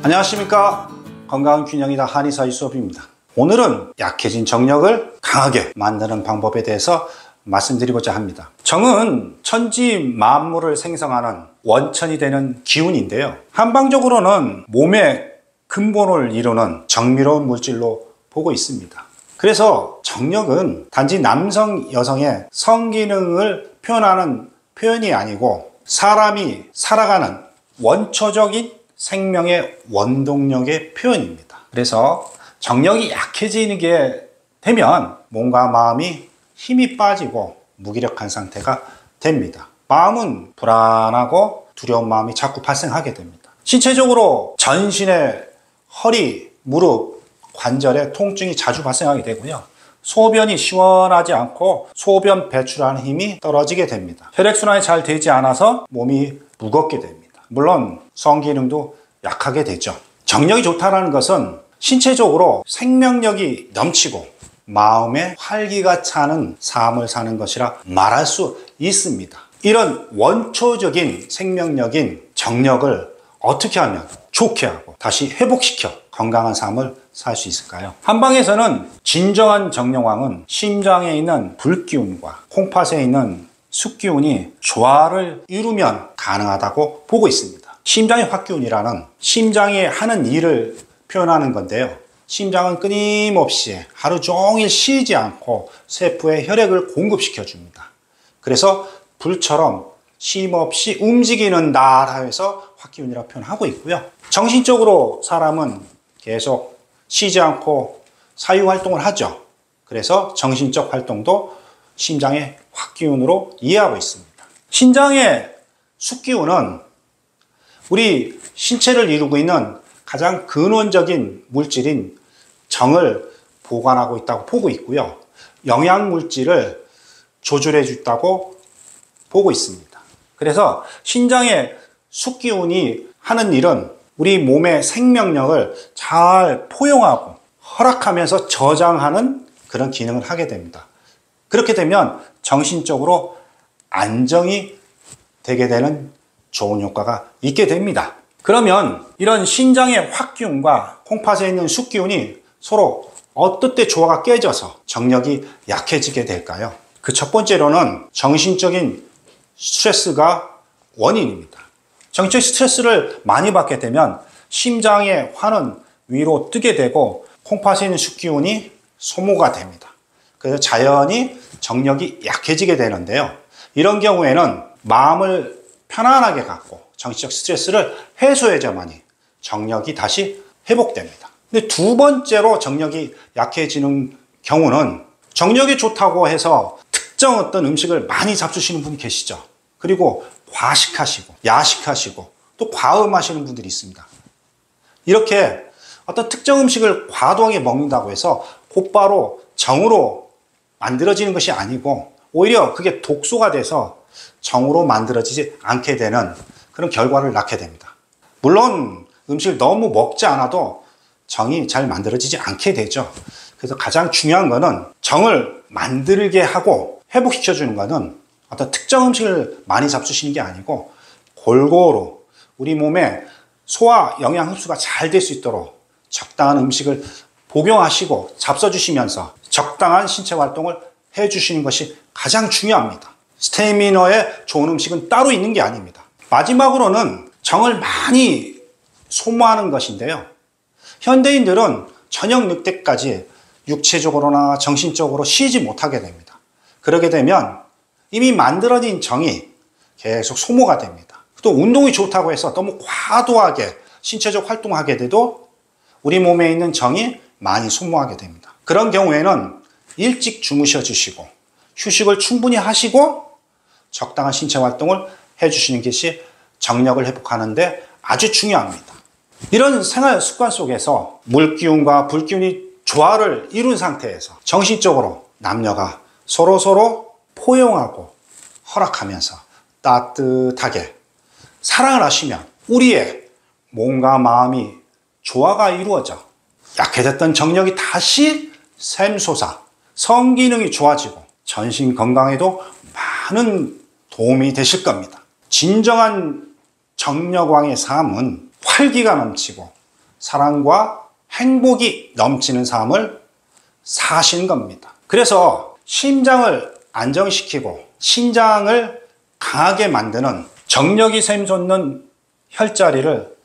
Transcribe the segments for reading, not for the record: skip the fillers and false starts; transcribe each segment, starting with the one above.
안녕하십니까. 건강한 균형이다 한의사 이수업입니다. 오늘은 약해진 정력을 강하게 만드는 방법에 대해서 말씀드리고자 합니다. 정은 천지 만물을 생성하는 원천이 되는 기운인데요. 한방적으로는 몸의 근본을 이루는 정밀로운 물질로 보고 있습니다. 그래서 정력은 단지 남성, 여성의 성기능을 표현하는 표현이 아니고 사람이 살아가는 원초적인 생명의 원동력의 표현입니다. 그래서 정력이 약해지게 되면 몸과 마음이 힘이 빠지고 무기력한 상태가 됩니다. 마음은 불안하고 두려운 마음이 자꾸 발생하게 됩니다. 신체적으로 전신의 허리, 무릎, 관절에 통증이 자주 발생하게 되고요. 소변이 시원하지 않고 소변 배출하는 힘이 떨어지게 됩니다. 혈액순환이 잘 되지 않아서 몸이 무겁게 됩니다. 물론 성기능도 약하게 되죠. 정력이 좋다는 것은 신체적으로 생명력이 넘치고 마음에 활기가 차는 삶을 사는 것이라 말할 수 있습니다. 이런 원초적인 생명력인 정력을 어떻게 하면 좋게 하고 다시 회복시켜 건강한 삶을 살 수 있을까요? 한방에서는 진정한 정력왕은 심장에 있는 불기운과 콩팥에 있는 숫기운이 조화를 이루면 가능하다고 보고 있습니다. 심장의 화기운이라는 심장이 하는 일을 표현하는 건데요. 심장은 끊임없이 하루 종일 쉬지 않고 세포에 혈액을 공급시켜 줍니다. 그래서 불처럼 쉼없이 움직이는 나라에서 화기운이라고 표현하고 있고요. 정신적으로 사람은 계속 쉬지 않고 사유활동을 하죠. 그래서 정신적 활동도 심장의 화기운으로 이해하고 있습니다. 심장의 숫기운은 우리 신체를 이루고 있는 가장 근원적인 물질인 정을 보관하고 있다고 보고 있고요. 영양물질을 조절해 준다고 보고 있습니다. 그래서 심장의 숫기운이 하는 일은 우리 몸의 생명력을 잘 포용하고 허락하면서 저장하는 그런 기능을 하게 됩니다. 그렇게 되면 정신적으로 안정이 되게 되는 좋은 효과가 있게 됩니다. 그러면 이런 심장의 화기운과 콩팥에 있는 숫기운이 서로 어떨 때 조화가 깨져서 정력이 약해지게 될까요? 그 첫 번째로는 정신적인 스트레스가 원인입니다. 정신적 스트레스를 많이 받게 되면 심장의 화는 위로 뜨게 되고 콩팥에 있는 숫기운이 소모가 됩니다. 그래서 자연히 정력이 약해지게 되는데요. 이런 경우에는 마음을 편안하게 갖고 정신적 스트레스를 해소해야만이 정력이 다시 회복됩니다. 근데 두 번째로 정력이 약해지는 경우는 정력이 좋다고 해서 특정 어떤 음식을 많이 잡수시는 분이 계시죠. 그리고 과식하시고 야식하시고 또 과음하시는 분들이 있습니다. 이렇게 어떤 특정 음식을 과도하게 먹는다고 해서 곧바로 정으로 만들어지는 것이 아니고 오히려 그게 독소가 돼서 정으로 만들어지지 않게 되는 그런 결과를 낳게 됩니다. 물론 음식을 너무 먹지 않아도 정이 잘 만들어지지 않게 되죠. 그래서 가장 중요한 거는 정을 만들게 하고 회복시켜주는 거는 어떤 특정 음식을 많이 잡수시는 게 아니고 골고루 우리 몸에 소화 영양 흡수가 잘 될 수 있도록 적당한 음식을 복용하시고 잡숴주시면서 적당한 신체 활동을 해주시는 것이 가장 중요합니다. 스태미너에 좋은 음식은 따로 있는 게 아닙니다. 마지막으로는 정을 많이 소모하는 것인데요. 현대인들은 저녁 늦게까지 육체적으로나 정신적으로 쉬지 못하게 됩니다. 그러게 되면 이미 만들어진 정이 계속 소모가 됩니다. 또 운동이 좋다고 해서 너무 과도하게 신체적 활동을 하게 돼도 우리 몸에 있는 정이 많이 소모하게 됩니다. 그런 경우에는 일찍 주무셔 주시고 휴식을 충분히 하시고 적당한 신체 활동을 해주시는 것이 정력을 회복하는 데 아주 중요합니다. 이런 생활 습관 속에서 물기운과 불기운이 조화를 이룬 상태에서 정신적으로 남녀가 서로서로 포용하고 허락하면서 따뜻하게 사랑을 하시면 우리의 몸과 마음이 조화가 이루어져 약해졌던 정력이 다시 샘솟아 성기능이 좋아지고 전신 건강에도 많은 도움이 되실 겁니다. 진정한 정력왕의 삶은 활기가 넘치고 사랑과 행복이 넘치는 삶을 사시는 겁니다. 그래서 심장을 안정시키고 신장을 강하게 만드는 정력이 샘솟는 혈자리를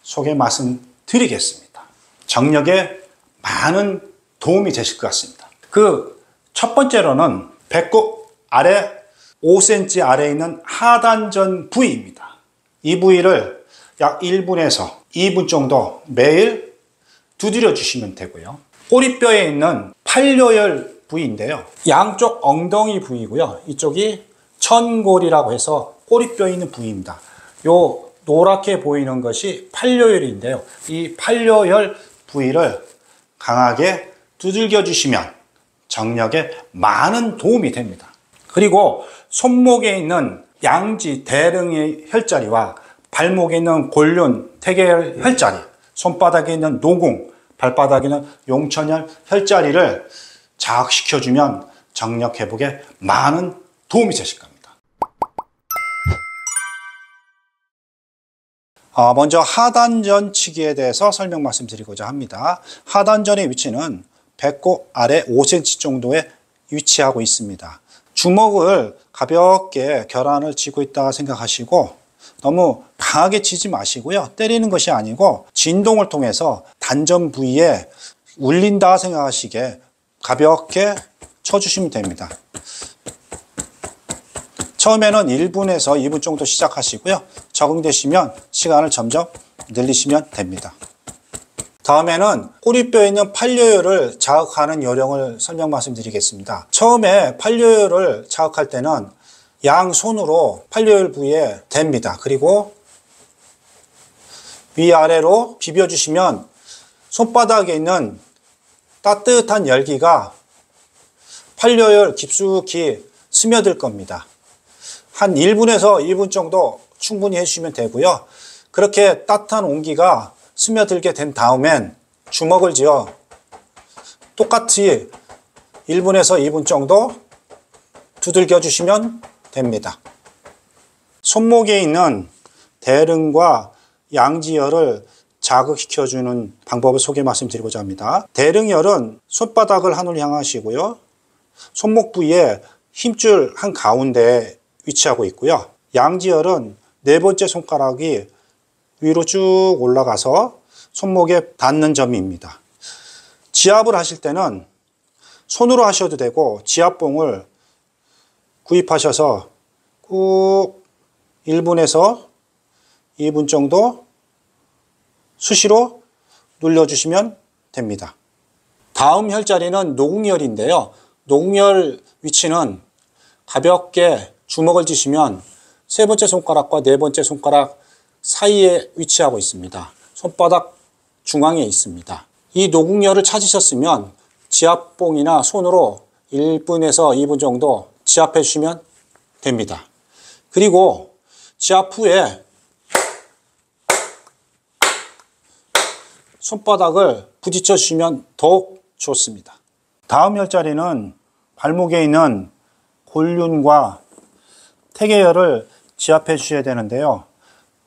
소개 말씀드리겠습니다. 정력에 많은 도움이 되실 것 같습니다. 그 첫 번째로는 배꼽 아래 5cm 아래에 있는 하단전 부위입니다. 이 부위를 약 1분에서 2분 정도 매일 두드려 주시면 되고요. 꼬리뼈에 있는 팔려혈 부위인데요. 양쪽 엉덩이 부위고요. 이쪽이 천골이라고 해서 꼬리뼈에 있는 부위입니다. 요 노랗게 보이는 것이 팔려혈인데요. 이 팔려혈 부위를 강하게 두들겨 주시면 정력에 많은 도움이 됩니다. 그리고 손목에 있는 양지 대릉의 혈자리와 발목에 있는 골륜 태계혈 혈자리, 손바닥에 있는 노궁, 발바닥에 있는 용천혈 혈자리를 자극시켜주면 정력 회복에 많은 도움이 되실 겁니다. 먼저 하단전치기에 대해서 설명 말씀드리고자 합니다. 하단전의 위치는 배꼽 아래 5cm 정도에 위치하고 있습니다. 주먹을 가볍게 결안을 쥐고 있다 생각하시고 너무 강하게 치지 마시고요. 때리는 것이 아니고 진동을 통해서 단전 부위에 울린다 생각하시게 가볍게 쳐주시면 됩니다. 처음에는 1분에서 2분 정도 시작하시고요. 적응되시면 시간을 점점 늘리시면 됩니다. 다음에는 꼬리뼈에 있는 팔려혈을 자극하는 요령을 설명 말씀드리겠습니다. 처음에 팔려혈을 자극할 때는 양손으로 팔려혈 부위에 댑니다. 그리고 위아래로 비벼주시면 손바닥에 있는 따뜻한 열기가 팔려혈 깊숙이 스며들 겁니다. 한 1분에서 2분 정도 충분히 해주시면 되고요. 그렇게 따뜻한 온기가 스며들게 된 다음엔 주먹을 쥐어 똑같이 1분에서 2분 정도 두들겨 주시면 됩니다. 손목에 있는 대릉과 양지혈을 자극시켜주는 방법을 소개 말씀드리고자 합니다. 대릉혈은 손바닥을 하늘로 향하시고요. 손목 부위에 힘줄 한가운데에 위치하고 있고요. 양지혈은 네 번째 손가락이 위로 쭉 올라가서 손목에 닿는 점입니다. 지압을 하실 때는 손으로 하셔도 되고 지압봉을 구입하셔서 꾹 1분에서 2분 정도 수시로 눌러주시면 됩니다. 다음 혈자리는 노궁혈인데요. 노궁혈 위치는 가볍게 주먹을 쥐시면 세 번째 손가락과 네 번째 손가락 사이에 위치하고 있습니다. 손바닥 중앙에 있습니다. 이 노궁혈을 찾으셨으면 지압봉이나 손으로 1분에서 2분 정도 지압해 주시면 됩니다. 그리고 지압 후에 손바닥을 부딪혀 주시면 더욱 좋습니다. 다음 혈자리는 발목에 있는 골륜과 태계혈을 지압해 주셔야 되는데요.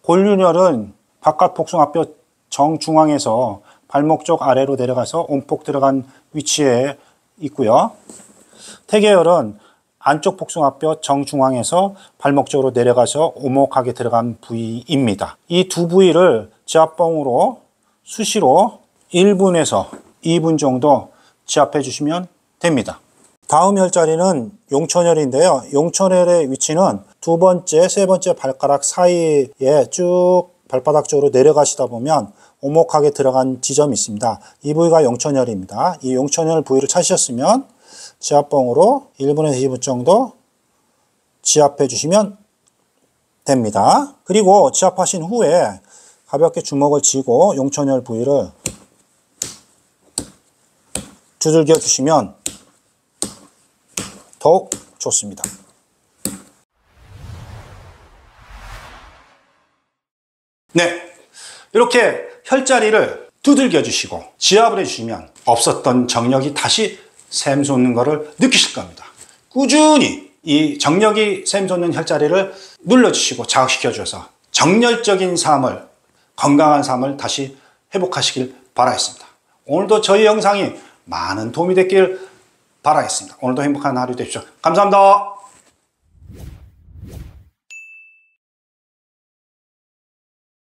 골륜혈은 바깥 복숭아뼈 정중앙에서 발목 쪽 아래로 내려가서 온폭 들어간 위치에 있고요. 태계혈은 안쪽 복숭아뼈 정중앙에서 발목 쪽으로 내려가서 오목하게 들어간 부위입니다. 이 두 부위를 지압봉으로 수시로 1분에서 2분 정도 지압해 주시면 됩니다. 다음 혈자리는 용천혈인데요. 용천혈의 위치는 두 번째, 세 번째 발가락 사이에 쭉 발바닥 쪽으로 내려가시다 보면 오목하게 들어간 지점이 있습니다. 이 부위가 용천혈입니다. 이 용천혈 부위를 찾으셨으면 지압봉으로 1분에서 2분 정도 지압해 주시면 됩니다. 그리고 지압하신 후에 가볍게 주먹을 쥐고 용천혈 부위를 두들겨 주시면 더욱 좋습니다. 네, 이렇게 혈자리를 두들겨 주시고 지압을 해주시면 없었던 정력이 다시 샘솟는 것을 느끼실 겁니다. 꾸준히 이 정력이 샘솟는 혈자리를 눌러주시고 자극시켜 주셔서 정열적인 삶을, 건강한 삶을 다시 회복하시길 바라겠습니다. 오늘도 저희 영상이 많은 도움이 됐길 바라겠습니다. 오늘도 행복한 하루 되십시오. 감사합니다.